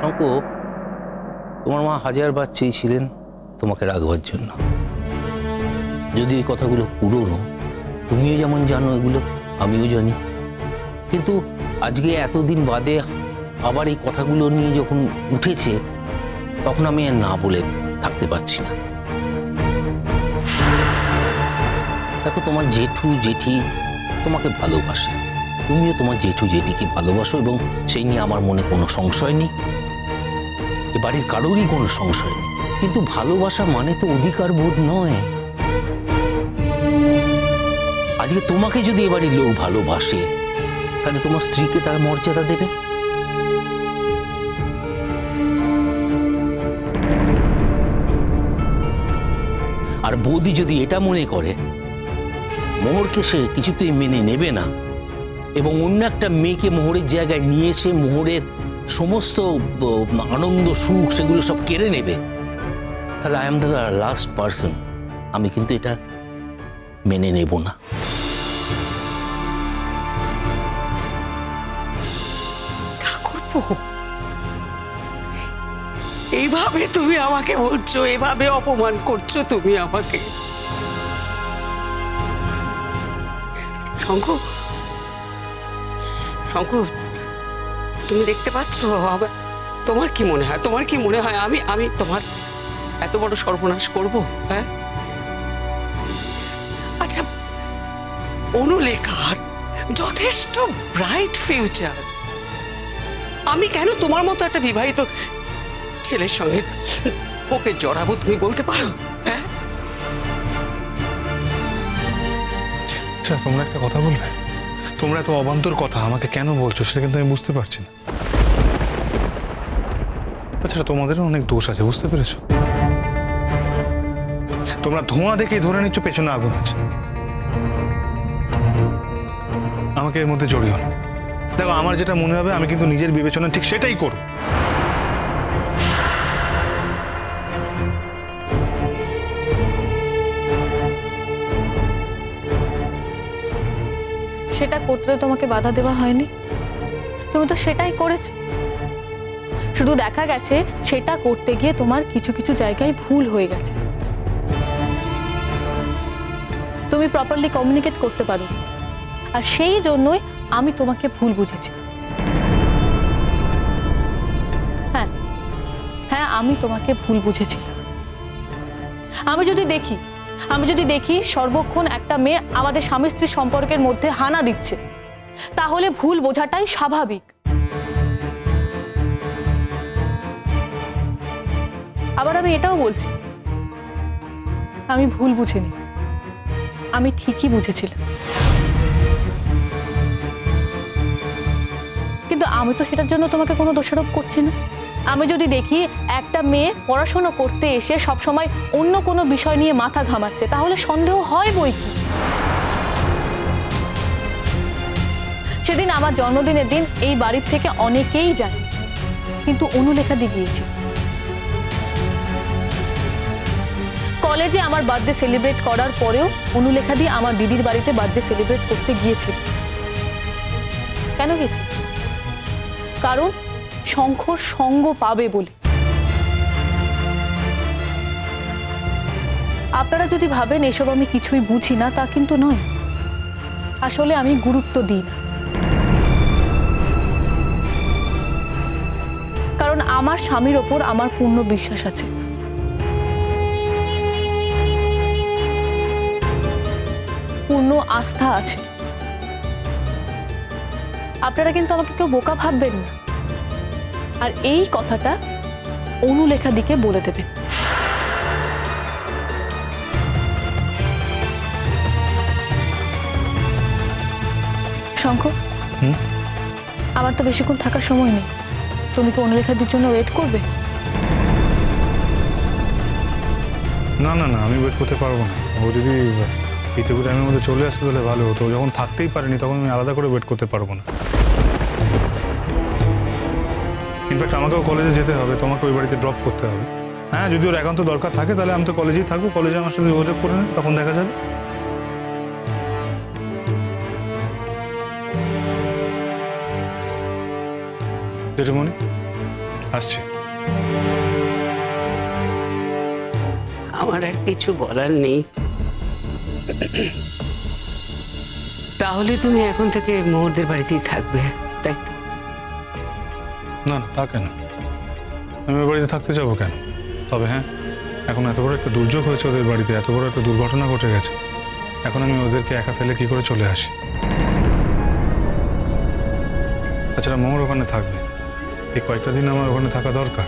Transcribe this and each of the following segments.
শঙ্কু, তোমার মা হাজারবার চেয়েছিলেন তোমাকে রাখবার জন্য। যদি এই কথাগুলো পুরনো, তুমিও যেমন জানো এগুলো, আমিও জানি, কিন্তু আজকে এতদিন বাদে আবার এই কথাগুলো নিয়ে যখন উঠেছে, তখন আমি আর না বলে থাকতে পারছি না। দেখো, তোমার জেঠু জেঠি তোমাকে ভালোবাসে, তুমিও তোমার জেঠু জেঠিকে ভালোবাসো, এবং সেই নিয়ে আমার মনে কোনো সংশয় নেই, এ বাড়ির কারোরই কোনো সংশয় নেই। কিন্তু ভালোবাসা মানে তো অধিকার বোধ নয়। আজকে তোমাকে যদি এ বাড়ির লোক ভালোবাসে, তাহলে তোমার স্ত্রীকে তার মর্যাদা দেবে। আর বৌদি যদি এটা মনে করে মোহরকে সে কিছুতেই মেনে নেবে না, এবং অন্য একটা মেয়েকে মোহরের জায়গায় নিয়ে এসে মোহরের সমস্ত আনন্দ সুখ সেগুলো সব কেড়ে নেবে, তাহলে I am the last person. আমি কিন্তু এটা মেনে নেব না। ঠাকুরপো, এইভাবে তুমি আমাকে বলছো, এভাবে অপমান করছো তুমি আমাকে। শঙ্কু, শঙ্কু, তুমি দেখতে পাচ্ছ? তোমার কি মনে হয়, তোমার কি মনে হয় আমি তোমার এত বড় সর্বনাশ করব? হ্যাঁ, আচ্ছা, অনুলেখার যথেষ্ট ব্রাইট ফিউচার, আমি কেন তোমার মতো একটা বিবাহিত ছেলের সঙ্গে ওকে জড়াবো, তুমি বলতে পারো? হ্যাঁ, আচ্ছা, তোমরা একটা কথা বলবে? তোমরা এত অবান্তর কথা আমাকে কেন বলছো সেটা কিন্তু আমি বুঝতে পারছি না। তাছাড়া তোমাদেরও অনেক দোষ আছে, বুঝতে পেরেছো? তোমরা ধোঁয়া দেখেই ধরে নিচ্ছ পেছনে আগুন আছে। আমাকে এর মধ্যে জড়িও না। দেখো, আমার যেটা মনে হবে আমি কিন্তু নিজের বিবেচনা ঠিক সেটাই করব। সেটা করতে তোমাকে বাধা দেওয়া হয়নি, তুমি তো সেটাই করেছো। শুধু দেখা গেছে সেটা করতে গিয়ে তোমার কিছু কিছু জায়গায় ভুল হয়ে গেছে, তুমি প্রপারলি কমিউনিকেট করতে পারো, আর সেই জন্যই আমি তোমাকে ভুল বুঝেছি। হ্যাঁ হ্যাঁ, আমি তোমাকে ভুল বুঝেছিলাম। আমি যদি দেখি সর্বক্ষণ একটা মেয়ে আমাদের স্বামী স্ত্রীর সম্পর্কের মধ্যে হানা দিচ্ছে, তাহলে ভুল বোঝাটাই স্বাভাবিক। আবার আমি এটাও বলছি, আমি ভুল বুঝিনি, আমি ঠিকই বুঝেছিলাম, কিন্তু আমি তো সেটার জন্য তোমাকে কোনো দোষারোপ করছি না। আমি যদি দেখি একটা মেয়ে পড়াশোনা করতে এসে সবসময় অন্য কোনো বিষয় নিয়ে মাথা ঘামাচ্ছে, তাহলে সন্দেহ হয় বই কি। সেদিন আমার জন্মদিনের দিন এই বাড়ির থেকে অনেকেই যায়, কিন্তু অনুলেখা দিয়ে গিয়েছিল। কলেজে আমার বার্থডে সেলিব্রেট করার পরেও অনুলেখা দিয়ে আমার দিদির বাড়িতে বার্থডে সেলিব্রেট করতে গিয়েছিল। কেন গেছে? কারণ শঙ্কর সঙ্গ পাবে বলে। আপনারা যদি ভাবেন এসব আমি কিছুই বুঝি না, তা কিন্তু নয়। আসলে আমি গুরুত্ব দিই না, কারণ আমার স্বামীর ওপর আমার পূর্ণ বিশ্বাস আছে। পূর্ণ আস্থা আছে। আপনারা কিন্তু আমাকে কেউ বোকা ভাববেন না, আর এই কথাটা অনুলেখা দিকে বলে দেবেন। শঙ্কর, আমার তো বেশিক্ষণ থাকার সময় নেই, তুমি কি অনুলেখাদির জন্য ওয়েট করবে? না না না, আমি ওয়েট করতে পারবো না। ও যদি ইতিপূর্বে টাইমের মধ্যে চলে আসতে তাহলে ভালো হতো। যখন থাকতেই পারেনি তখন আমি আলাদা করে ওয়েট করতে পারবো না। ইনফ্যাক্ট আমাকেও কলেজে যেতে হবে, তোমাকে ওই বাড়িতে ড্রপ করতে হবে। হ্যাঁ, যদি ওর একান্ত দরকার থাকে তাহলে আমি তো কলেজেই থাকবো, কলেজে আমার সাথে যোগাযোগ করে নেই, তখন দেখা যাবে। জেঠুমণি, আসছি। আমার আর কিছু বলার নেই। তাহলে তুমি এখন থেকে মোহরদের বাড়িতেই থাকবে, তাই তো? না না, তা কেন? আমি ওই বাড়িতে থাকতে যাবো কেন? তবে হ্যাঁ, এখন এত বড় একটা দুর্যোগ হয়েছে ওদের বাড়িতে, এত বড় একটা দুর্ঘটনা ঘটে গেছে, এখন আমি ওদেরকে একা ফেলে কি করে চলে আসি? তাছাড়া মোহর ওখানে থাকবে, এই কয়েকটা দিন আমার ওখানে থাকা দরকার।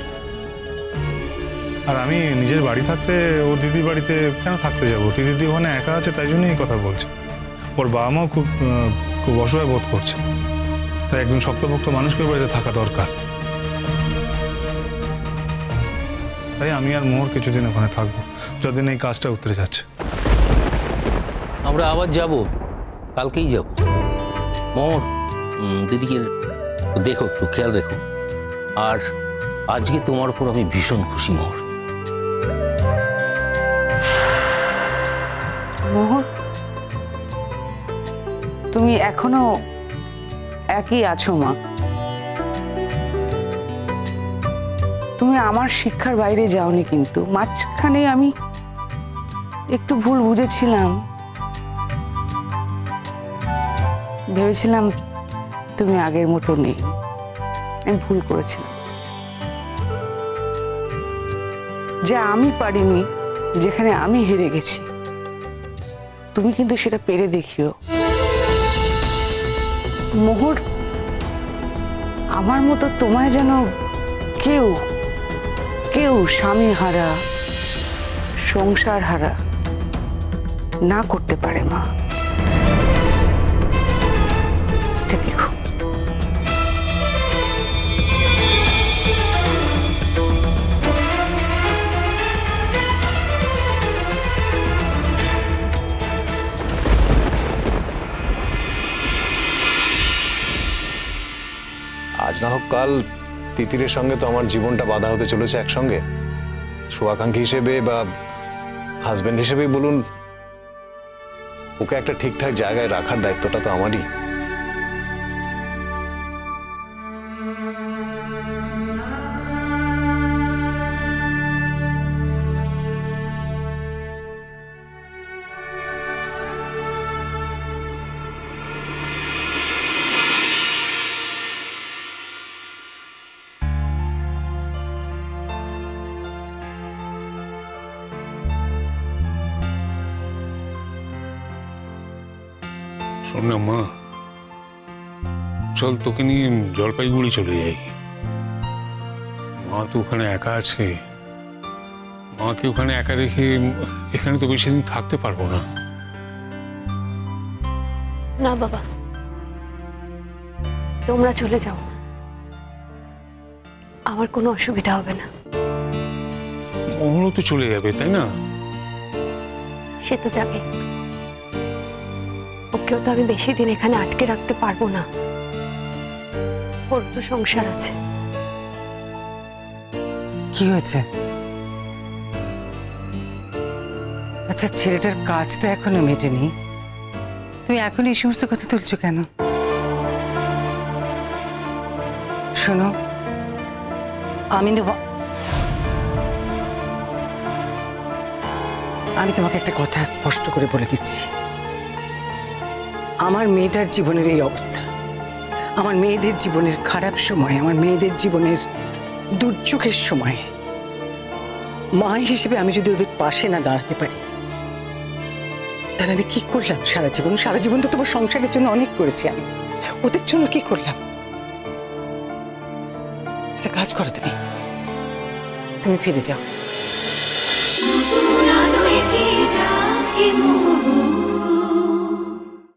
আর আমি নিজের বাড়ি থাকতে ওর দিদির বাড়িতে কেন থাকতে যাবো? দিদি ওখানে একা আছে, তাই জন্যই এই কথা বলছে। ওর বাবা মাও খুব খুব অসহায় বোধ করছে, তাই একজন শক্তপোক্ত মানুষকে বাড়িতে থাকা দরকার। তাই আমি আর মোহর কিছুদিন ওখানে থাকবো, যতদিন এই কাজটা উতরে যাচ্ছে। আমরা আবার যাব, কালকেই যাব। মোহর, দিদিকে দেখো, একটু খেয়াল রেখো। আর আজকে তোমার উপর আমি ভীষণ খুশি মোহর। মোহর, তুমি এখনো একই আছো মা। তুমি আমার শিক্ষার বাইরে যাওনি, কিন্তু মাঝখানে আমি একটু ভুল বুঝেছিলাম। ভেবেছিলাম তুমি আগের মতো নেই, আমি ভুল করেছিলাম। যা আমি পারিনি, যেখানে আমি হেরে গেছি, তুমি কিন্তু সেটা পেরে দেখিও। মোহর, আমার মতো তোমায় যেন কেউ কেউ স্বামী হারা, সংসার হারা না করতে পারে মা। এটা দেখো। আজ না হোক কাল তিতিরের সঙ্গে তো আমার জীবনটা বাধা হতে চলেছে একসঙ্গে। শুভাকাঙ্ক্ষী হিসেবে বা হাজবেন্ড হিসেবেই বলুন, ওকে একটা ঠিকঠাক জায়গায় রাখার দায়িত্বটা তো আমারই। শোন না মা, চল তোকে নিয়ে জলপাইগুড়ি চলে যাই। মা তো ওখানে একা আছে, মাকে ওখানে একা রেখে এখানে তো বেশি দিন থাকতে পারবো না। না বাবা, তোমরা চলে যাও, আমার কোনো অসুবিধা হবে না। মোহনও তো চলে যাবে, তাই না? সে তো যাবে, ওকেও তো আমি বেশি দিন এখানে আটকে রাখতে পারবো না, ওর তো সংসার আছে। কি হয়েছে? আচ্ছা, ছেলেটার কাজটা এখনো মেটেনি, তুমি এখন এই সমস্ত কথা তুলছো কেন? শোনো, আমি তোমাকে একটা কথা স্পষ্ট করে বলে দিচ্ছি। আমার মেয়েটার জীবনের এই অবস্থা, আমার মেয়েদের জীবনের খারাপ সময়, আমার মেয়েদের জীবনের দুর্যোগের সময় মা হিসেবে আমি যদি ওদের পাশে না দাঁড়াতে পারি, তাহলে আমি কি করলাম সারা জীবন? সারা জীবন তো তোমার সংসারের জন্য অনেক করেছি, আমি ওদের জন্য কি করলাম? একটা কাজ করো, তুমি ফিরে যাও।